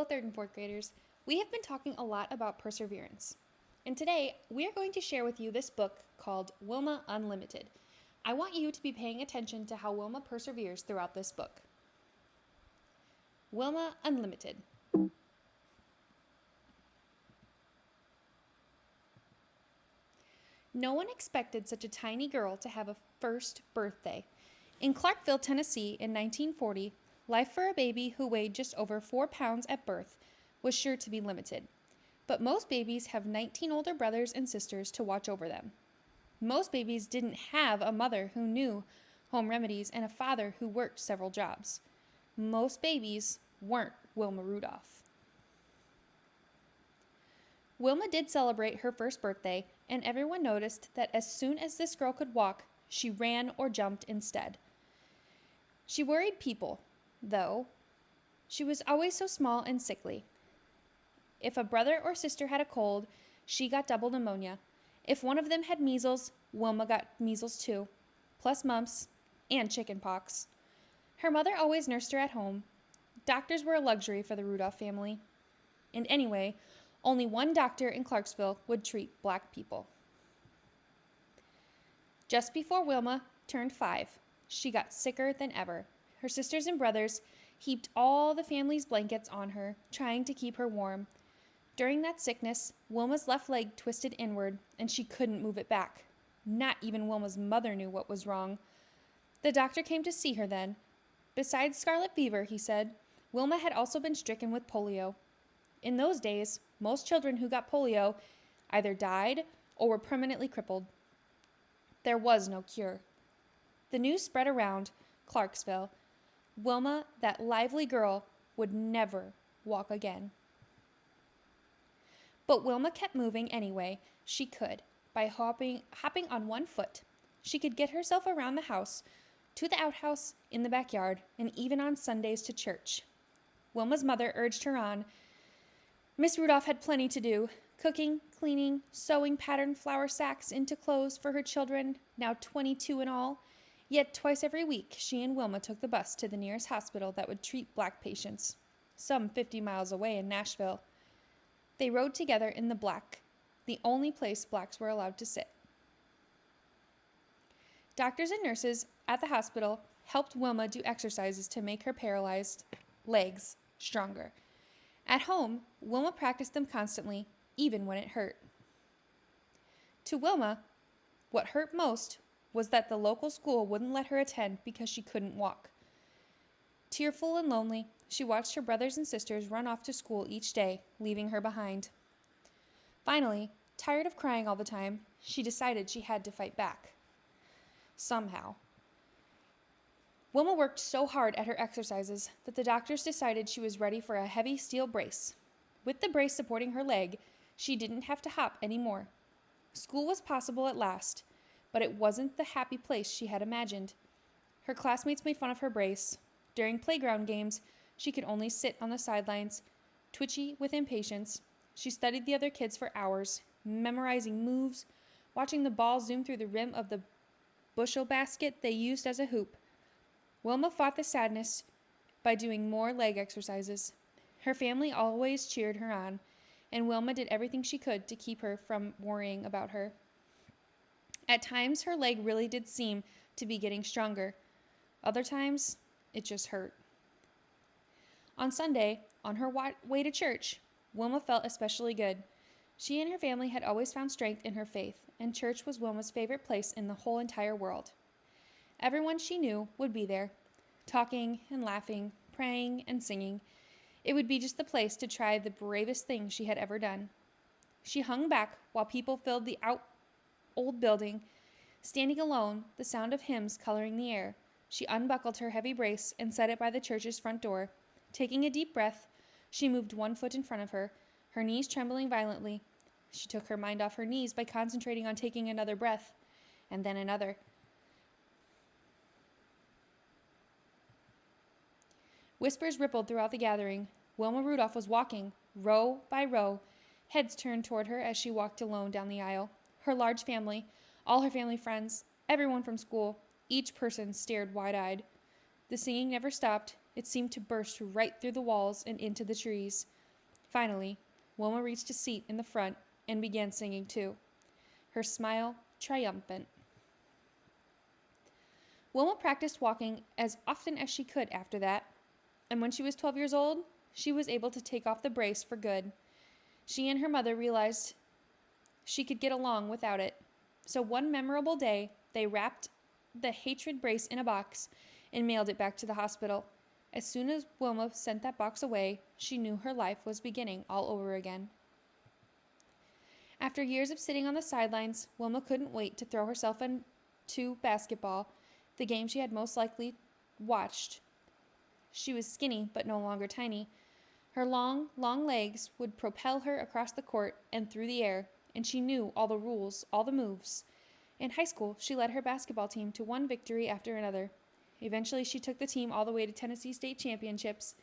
Hello, 3rd and 4th graders. We have been talking a lot about perseverance. And today, we are going to share with you this book called Wilma Unlimited. I want you to be paying attention to how Wilma perseveres throughout this book. Wilma Unlimited. No one expected such a tiny girl to have a first birthday. In Clarkville, Tennessee, in 1940, life for a baby who weighed just over 4 pounds at birth was sure to be limited. But most babies have 19 older brothers and sisters to watch over them. Most babies didn't have a mother who knew home remedies and a father who worked several jobs. Most babies weren't Wilma Rudolph. Wilma did celebrate her first birthday, and everyone noticed that as soon as this girl could walk, she ran or jumped instead. She worried people, though. She was always so small and sickly. If a brother or sister had a cold, she got double pneumonia. If one of them had measles, Wilma got measles too, plus mumps and chicken pox. Her mother always nursed her at home. Doctors were a luxury for the Rudolph family. And anyway, only one doctor in Clarksville would treat black people. Just before Wilma turned 5, she got sicker than ever. Her sisters and brothers heaped all the family's blankets on her, trying to keep her warm. During that sickness, Wilma's left leg twisted inward, and she couldn't move it back. Not even Wilma's mother knew what was wrong. The doctor came to see her then. Besides scarlet fever, he said, Wilma had also been stricken with polio. In those days, most children who got polio either died or were permanently crippled. There was no cure. The news spread around Clarksville. Wilma, that lively girl, would never walk again. But Wilma kept moving anyway she could, by hopping on one foot. She could get herself around the house, to the outhouse, in the backyard, and even on Sundays to church. Wilma's mother urged her on. Miss Rudolph had plenty to do, cooking, cleaning, sewing patterned flour sacks into clothes for her children, now 22 in all. Yet twice every week, she and Wilma took the bus to the nearest hospital that would treat black patients, some 50 miles away in Nashville. They rode together in the black, the only place blacks were allowed to sit. Doctors and nurses at the hospital helped Wilma do exercises to make her paralyzed legs stronger. At home, Wilma practiced them constantly, even when it hurt. To Wilma, what hurt most was that the local school wouldn't let her attend because she couldn't walk. Tearful and lonely, she watched her brothers and sisters run off to school each day, leaving her behind. Finally, tired of crying all the time, she decided she had to fight back. Somehow. Wilma worked so hard at her exercises that the doctors decided she was ready for a heavy steel brace. With the brace supporting her leg, she didn't have to hop anymore. School was possible at last, but it wasn't the happy place she had imagined. Her classmates made fun of her brace. During playground games, she could only sit on the sidelines, twitchy with impatience. She studied the other kids for hours, memorizing moves, watching the ball zoom through the rim of the bushel basket they used as a hoop. Wilma fought the sadness by doing more leg exercises. Her family always cheered her on, and Wilma did everything she could to keep her from worrying about her. At times, her leg really did seem to be getting stronger. Other times, it just hurt. On Sunday, on her way to church, Wilma felt especially good. She and her family had always found strength in her faith, and church was Wilma's favorite place in the whole entire world. Everyone she knew would be there, talking and laughing, praying and singing. It would be just the place to try the bravest thing she had ever done. She hung back while people filled the old building. Standing alone, the sound of hymns coloring the air, she unbuckled her heavy brace and set it by the church's front door. Taking a deep breath, she moved one foot in front of her, her knees trembling violently. She took her mind off her knees by concentrating on taking another breath, and then another. Whispers rippled throughout the gathering. Wilma Rudolph was walking, row by row, heads turned toward her as she walked alone down the aisle. Her large family, all her family friends, everyone from school, each person stared wide-eyed. The singing never stopped, It seemed to burst right through the walls and into the trees. Finally, Wilma reached a seat in the front and began singing too, her smile triumphant. Wilma practiced walking as often as she could after that, and when she was 12 years old, she was able to take off the brace for good. She and her mother realized she could get along without it. So one memorable day, they wrapped the hatred brace in a box and mailed it back to the hospital. As soon as Wilma sent that box away, she knew her life was beginning all over again. After years of sitting on the sidelines, Wilma couldn't wait to throw herself into basketball, the game she had most likely watched. She was skinny, but no longer tiny. Her long legs would propel her across the court and through the air, and she knew all the rules, all the moves. In high school, she led her basketball team to one victory after another. Eventually, she took the team all the way to Tennessee State Championships.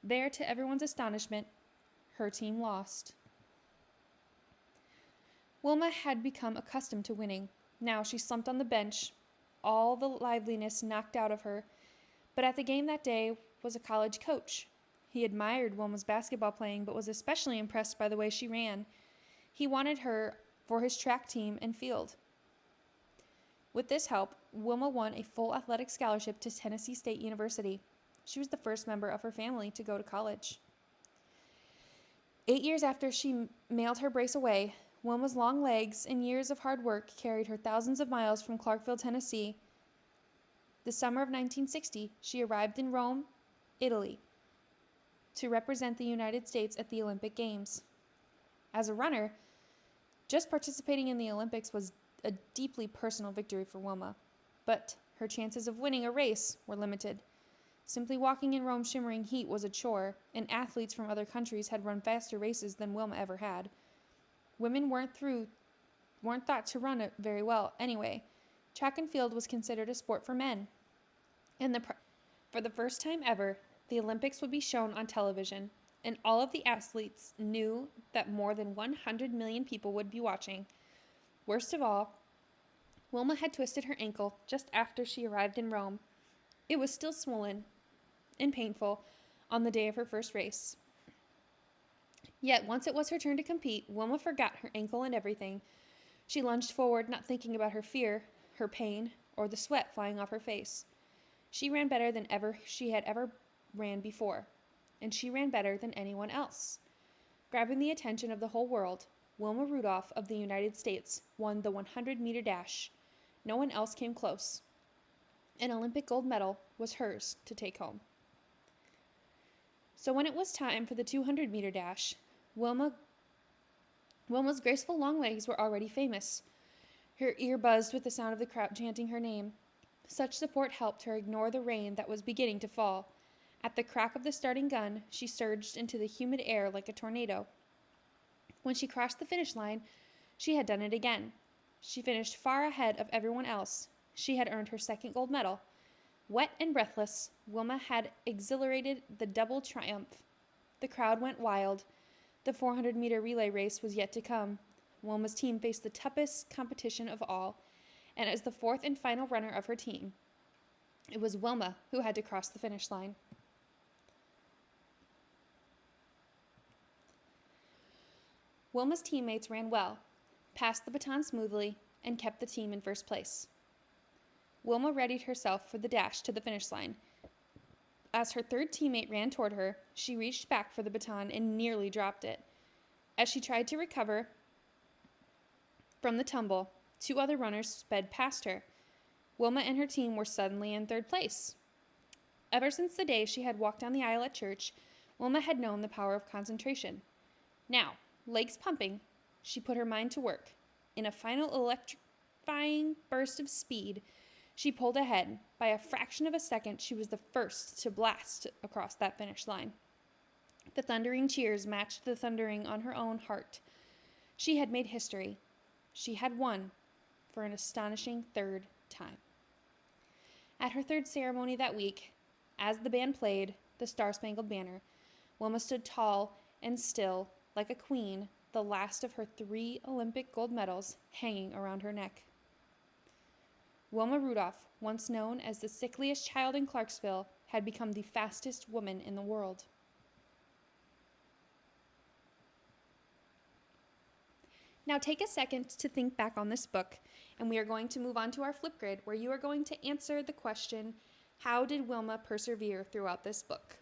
There, to everyone's astonishment, her team lost. Wilma had become accustomed to winning. Now she slumped on the bench, all the liveliness knocked out of her. But at the game that day was a college coach. He admired Wilma's basketball playing, but was especially impressed by the way she ran. He wanted her for his track team and field. With this help, Wilma won a full athletic scholarship to Tennessee State University. She was the first member of her family to go to college. 8 years after she mailed her brace away, Wilma's long legs and years of hard work carried her thousands of miles from Clarkville, Tennessee. The summer of 1960, she arrived in Rome, Italy, to represent the United States at the Olympic Games. As a runner, just participating in the Olympics was a deeply personal victory for Wilma, but her chances of winning a race were limited. Simply walking in Rome's shimmering heat was a chore, and athletes from other countries had run faster races than Wilma ever had. Women weren't thought to run it very well anyway. Track and field was considered a sport for men. And for the first time ever, the Olympics would be shown on television, and all of the athletes knew that more than 100 million people would be watching. Worst of all, Wilma had twisted her ankle just after she arrived in Rome. It was still swollen and painful on the day of her first race. Yet, once it was her turn to compete, Wilma forgot her ankle and everything. She lunged forward, not thinking about her fear, her pain, or the sweat flying off her face. She ran better than she had ever ran before, and she ran better than anyone else. Grabbing the attention of the whole world, Wilma Rudolph of the United States won the 100-meter dash. No one else came close. An Olympic gold medal was hers to take home. So when it was time for the 200-meter dash, Wilma's graceful long legs were already famous. Her ear buzzed with the sound of the crowd chanting her name. Such support helped her ignore the rain that was beginning to fall. At the crack of the starting gun, she surged into the humid air like a tornado. When she crossed the finish line, she had done it again. She finished far ahead of everyone else. She had earned her second gold medal. Wet and breathless, Wilma had exhilarated the double triumph. The crowd went wild. The 400-meter relay race was yet to come. Wilma's team faced the toughest competition of all, and as the fourth and final runner of her team, it was Wilma who had to cross the finish line. Wilma's teammates ran well, passed the baton smoothly, and kept the team in first place. Wilma readied herself for the dash to the finish line. As her third teammate ran toward her, she reached back for the baton and nearly dropped it. As she tried to recover from the tumble, two other runners sped past her. Wilma and her team were suddenly in third place. Ever since the day she had walked down the aisle at church, Wilma had known the power of concentration. Now, legs pumping, she put her mind to work. In a final electrifying burst of speed, she pulled ahead. By a fraction of a second, she was the first to blast across that finish line. The thundering cheers matched the thundering on her own heart. She had made history. She had won for an astonishing third time. At her third ceremony that week, as the band played the Star-Spangled Banner, Wilma stood tall and still, like a queen, the last of her 3 Olympic gold medals hanging around her neck. Wilma Rudolph, once known as the sickliest child in Clarksville, had become the fastest woman in the world. Now take a second to think back on this book, and we are going to move on to our flip grid where you are going to answer the question, how did Wilma persevere throughout this book?